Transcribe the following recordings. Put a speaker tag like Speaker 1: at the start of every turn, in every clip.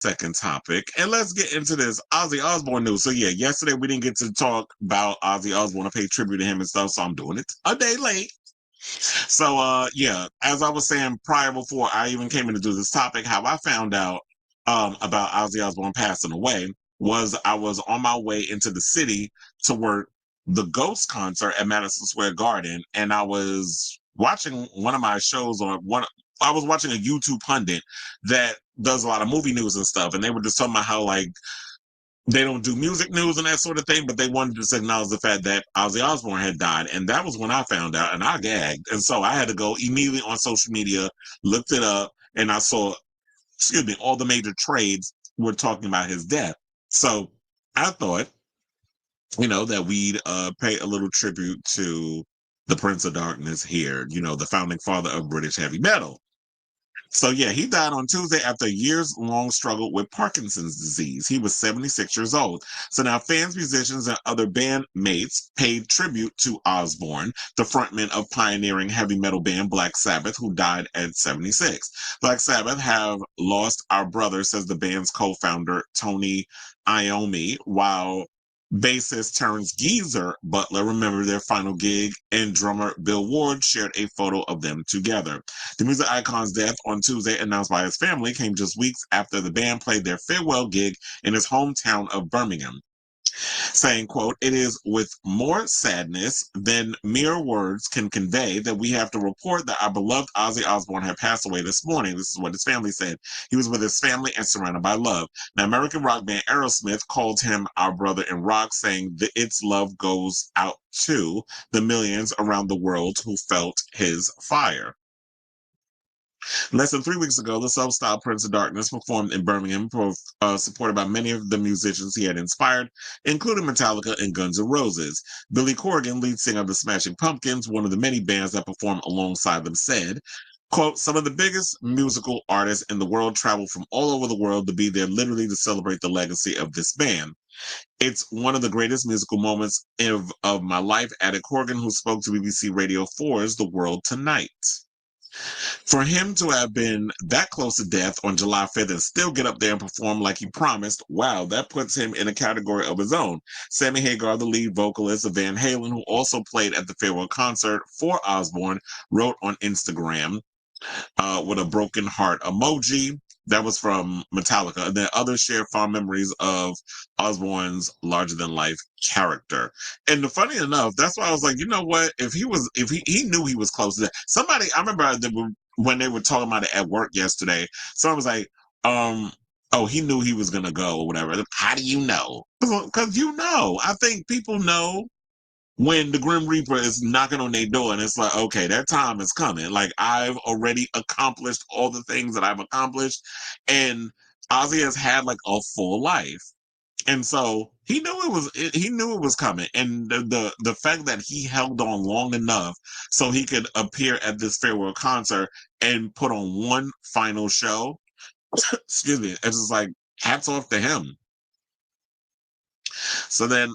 Speaker 1: second topic, and let's get into this Ozzy Osbourne news. So yeah, yesterday we didn't get to talk about Ozzy Osbourne or pay tribute to him and stuff, so I'm doing it a day late. So yeah, as I was saying prior before I even came in to do this topic, how I found out about Ozzy Osbourne passing away was I was on my way into the city to work the Ghost concert at Madison Square Garden, and I was watching one of my shows on one. I was watching a YouTube pundit that does a lot of movie news and stuff, and they were just talking about how like they don't do music news and that sort of thing, but they wanted to acknowledge the fact that Ozzy Osbourne had died. And that was when I found out, and I gagged. And so I had to go immediately on social media, looked it up, and I saw, excuse me, all the major trades were talking about his death. So I thought, that we'd pay a little tribute to the Prince of Darkness here, the founding father of British heavy metal. So yeah, he died on Tuesday after a years-long struggle with Parkinson's disease. He was 76 years old. So now fans, musicians, and other bandmates paid tribute to Osbourne, the frontman of pioneering heavy metal band Black Sabbath, who died at 76. Black Sabbath have lost our brother, says the band's co-founder Tony Iommi, while bassist Terrence Geezer Butler remembered their final gig, and drummer Bill Ward shared a photo of them together. The music icon's death on Tuesday, announced by his family, came just weeks after the band played their farewell gig in his hometown of Birmingham, saying, quote, "It is with more sadness than mere words can convey that we have to report that our beloved Ozzy Osbourne had passed away this morning." This is what his family said. He was with his family and surrounded by love. Now, American rock band Aerosmith called him our brother in rock, saying that its love goes out to the millions around the world who felt his fire. Less than 3 weeks ago, the self-styled Prince of Darkness performed in Birmingham, supported by many of the musicians he had inspired, including Metallica and Guns N' Roses. Billy Corgan, lead singer of the Smashing Pumpkins, one of the many bands that performed alongside them, said, quote, "Some of the biggest musical artists in the world travel from all over the world to be there literally to celebrate the legacy of this band. It's one of the greatest musical moments of my life," added Corgan, who spoke to BBC Radio 4's The World Tonight. For him to have been that close to death on July 5th and still get up there and perform like he promised, wow, that puts him in a category of his own. Sammy Hagar, the lead vocalist of Van Halen, who also played at the farewell concert for Osbourne, wrote on Instagram with a broken heart emoji. That was from Metallica. And then others share fond memories of Osbourne's larger than life character. And funny enough, that's why I was like, you know what? If he knew he was close to that. Somebody, I remember when they were talking about it at work yesterday, someone was like, oh, he knew he was going to go or whatever. How do you know? Because I think people know when the Grim Reaper is knocking on their door and it's like, okay, that time is coming. Like, I've already accomplished all the things that I've accomplished. And Ozzy has had like a full life. And so he knew it was coming. And the fact that he held on long enough so he could appear at this farewell concert and put on one final show, excuse me, it's just like hats off to him. So then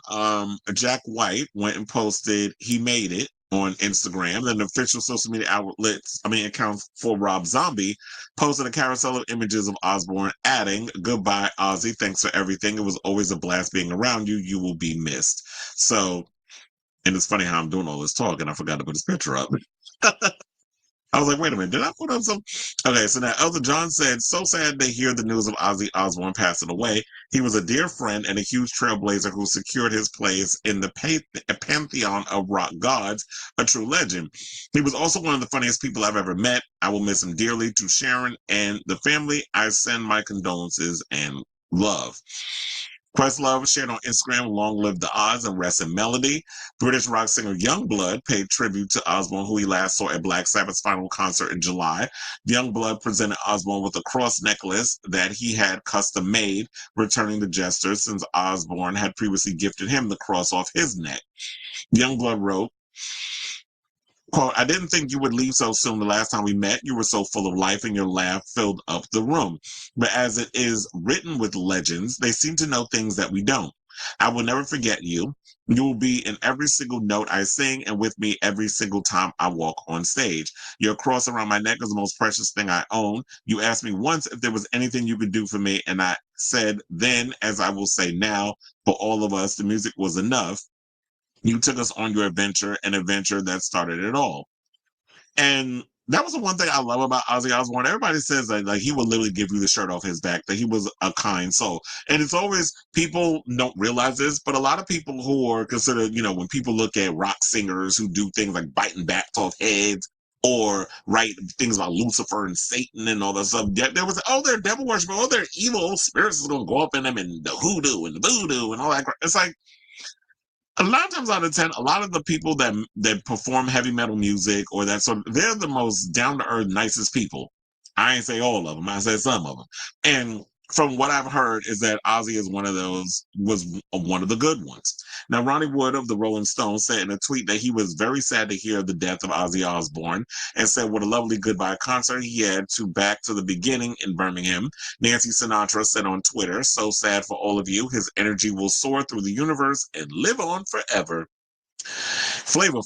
Speaker 1: Jack White went and posted he made it on Instagram. Then the official social media accounts for Rob Zombie posted a carousel of images of Osbourne, adding, "Goodbye, Ozzy. Thanks for everything. It was always a blast being around you. You will be missed." So, and it's funny how I'm doing all this talk and I forgot to put his picture up. I was like, wait a minute, did I put up some? Okay, so now Elton John said, "So sad to hear the news of Ozzy Osbourne passing away. He was a dear friend and a huge trailblazer who secured his place in the pantheon of rock gods, a true legend. He was also one of the funniest people I've ever met. I will miss him dearly. To Sharon and the family, I send my condolences and love." Questlove shared on Instagram, "Long live the Oz and rest in melody." British rock singer Yungblud paid tribute to Osbourne, who he last saw at Black Sabbath's final concert in July. Yungblud presented Osbourne with a cross necklace that he had custom made, returning the gesture since Osbourne had previously gifted him the cross off his neck. Yungblud wrote, quote, "I didn't think you would leave so soon. The last time we met, you were so full of life and your laugh filled up the room. But as it is written with legends, they seem to know things that we don't. I will never forget you. You will be in every single note I sing and with me every single time I walk on stage. Your cross around my neck is the most precious thing I own. You asked me once if there was anything you could do for me, and I said then, as I will say now, for all of us, the music was enough. You took us on your adventure, an adventure that started it all. And that was the one thing I love about Ozzy Osbourne. Everybody says that like he would literally give you the shirt off his back, that he was a kind soul. And it's always people don't realize this, but a lot of people who are considered, when people look at rock singers who do things like biting bats off heads or write things about Lucifer and Satan and all that stuff, there was, oh, they're devil worship, oh, they're evil spirits is gonna go up in them and the hoodoo and the voodoo and all that. It's like a lot of times out of 10, a lot of the people that perform heavy metal music or that sort of, they're the most down to earth, nicest people. I ain't say all of them, I said some of them. And from what I've heard is that Ozzy is was one of the good ones. Now, Ronnie Wood of the Rolling Stones said in a tweet that he was very sad to hear the death of Ozzy Osbourne and said what a lovely goodbye concert he had to Back to the Beginning in Birmingham. Nancy Sinatra said on Twitter, so sad for all of you. His energy will soar through the universe and live on forever. Flavor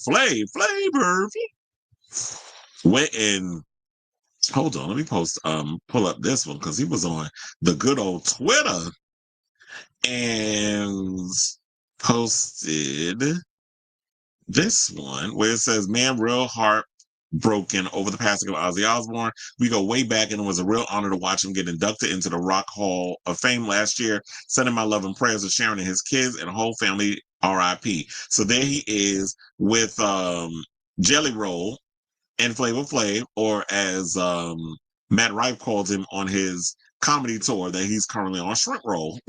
Speaker 1: went in. Hold on, let me pull up this one because he was on the good old Twitter and posted this one where it says, man, real heartbroken over the passing of Ozzy Osbourne. We go way back and it was a real honor to watch him get inducted into the Rock Hall of Fame last year. Sending my love and prayers to Sharon and his kids and whole family, RIP. So there he is with Jelly Roll and Flavor Flav, or as Matt Rife called him on his comedy tour that he's currently on, Shrimp Roll,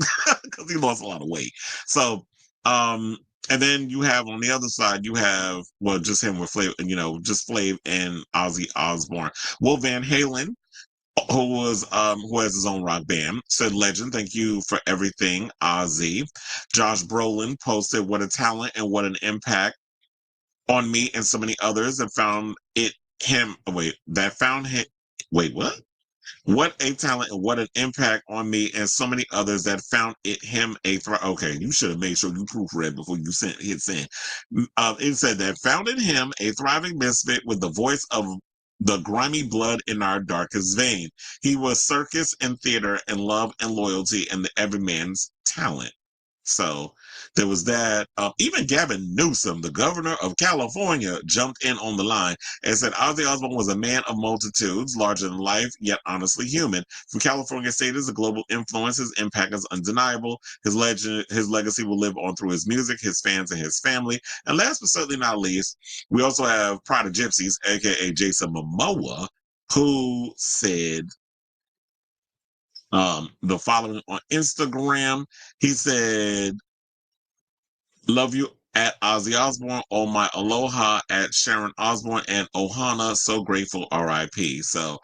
Speaker 1: because he lost a lot of weight. So, and then you have on the other side, you have, well, just him with Flav, just Flav and Ozzy Osbourne. Will Van Halen, who has his own rock band, said, legend, thank you for everything, Ozzy. Josh Brolin posted, what a talent and what an impact on me and so many others that found what a talent and what an impact on me and so many others that found okay, you should have made sure you proofread before you hit send. It said that found in him a thriving misfit with the voice of the grimy blood in our darkest vein. He was circus and theater and love and loyalty and the everyman's talent. So there was that. Even Gavin Newsom, the governor of California, jumped in on the line and said Ozzy Osbourne was a man of multitudes, larger than life, yet honestly human. From California state as a global influence, his impact is undeniable. His legacy will live on through his music, his fans, and his family. And last but certainly not least, we also have Pride of Gypsies, aka Jason Momoa, who said the following on Instagram. He said, love you at Ozzy Osbourne, oh my aloha at Sharon Osbourne and Ohana, so grateful, RIP. So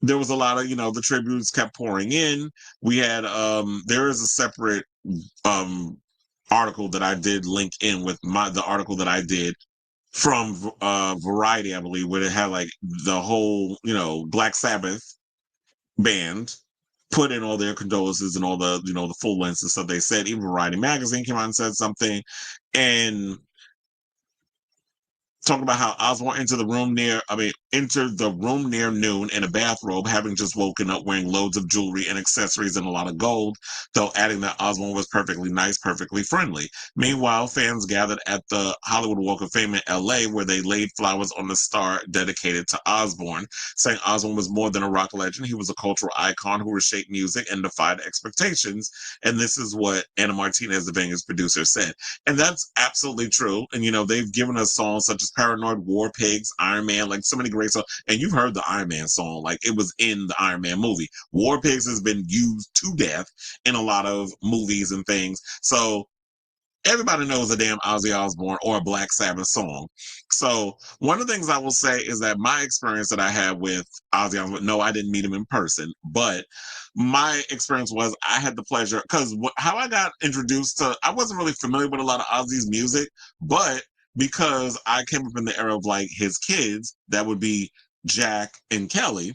Speaker 1: there was a lot of, the tributes kept pouring in. We had there is a separate article that I did link in with the article that I did from Variety, I believe, where it had like the whole, Black Sabbath band put in all their condolences and all the, the full lengths and stuff they said. Even Variety Magazine came out and said something. And talking about how Osbourne entered the room near noon in a bathrobe, having just woken up wearing loads of jewelry and accessories and a lot of gold, though adding that Osbourne was perfectly nice, perfectly friendly. Meanwhile, fans gathered at the Hollywood Walk of Fame in LA, where they laid flowers on the star dedicated to Osbourne, saying Osbourne was more than a rock legend. He was a cultural icon who reshaped music and defied expectations. And this is what Anna Martinez, the Vanguard's producer, said. And that's absolutely true. And, they've given us songs such as Paranoid, War Pigs, Iron Man, like so many great songs. And you've heard the Iron Man song, like it was in the Iron Man movie. War Pigs has been used to death in a lot of movies and things. So everybody knows a damn Ozzy Osbourne or a Black Sabbath song. So one of the things I will say is that my experience that I had with Ozzy Osbourne, no, I didn't meet him in person, but my experience was I had the pleasure, because how I got introduced to, I wasn't really familiar with a lot of Ozzy's music, but because I came up in the era of like his kids, that would be Jack and Kelly.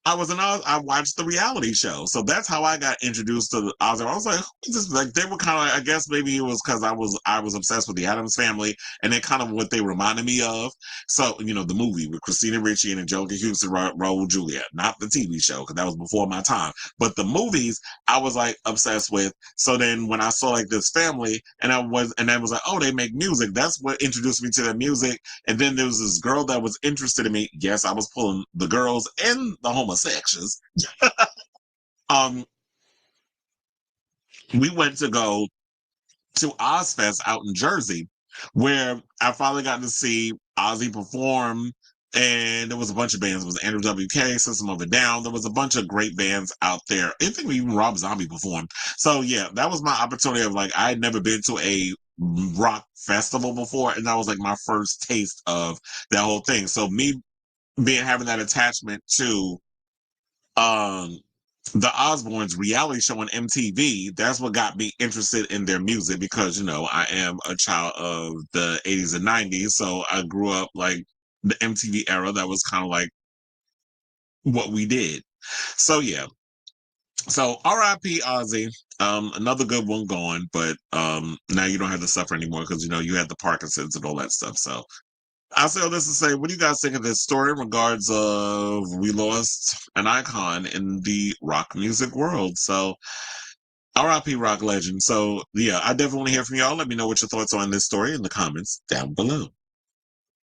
Speaker 1: I watched the reality show, so that's how I got introduced to Ozzy. I was like, who is this? Like they were kind of, I guess maybe it was because I was obsessed with the Addams Family, and then kind of what they reminded me of. So the movie with Christina Ricci and Anjelica Houston, Raul Julia, not the TV show because that was before my time, but the movies I was like obsessed with. So then when I saw like this family, and I was like, oh, they make music. That's what introduced me to their music. And then there was this girl that was interested in me. Yes, I was pulling the girls and the homosexuals. um, we went to go to Ozfest out in Jersey, where I finally got to see Ozzy perform. And there was a bunch of bands. It was Andrew WK, System of a Down. There was a bunch of great bands out there. I think even Rob Zombie performed. So yeah, that was my opportunity of like, I had never been to a rock festival before. And that was like my first taste of that whole thing. So me being having that attachment to um the Osbournes reality show on MTV, that's what got me interested in their music because, I am a child of the 80s and 90s. So I grew up like the MTV era. That was kind of like what we did. So yeah. So RIP Ozzy. Another good one gone, but now you don't have to suffer anymore because you had the Parkinson's and all that stuff. So I'll say all this to say, what do you guys think of this story in regards of we lost an icon in the rock music world? So RIP rock legend. So yeah, I definitely want to hear from y'all. Let me know what your thoughts are on this story in the comments down below.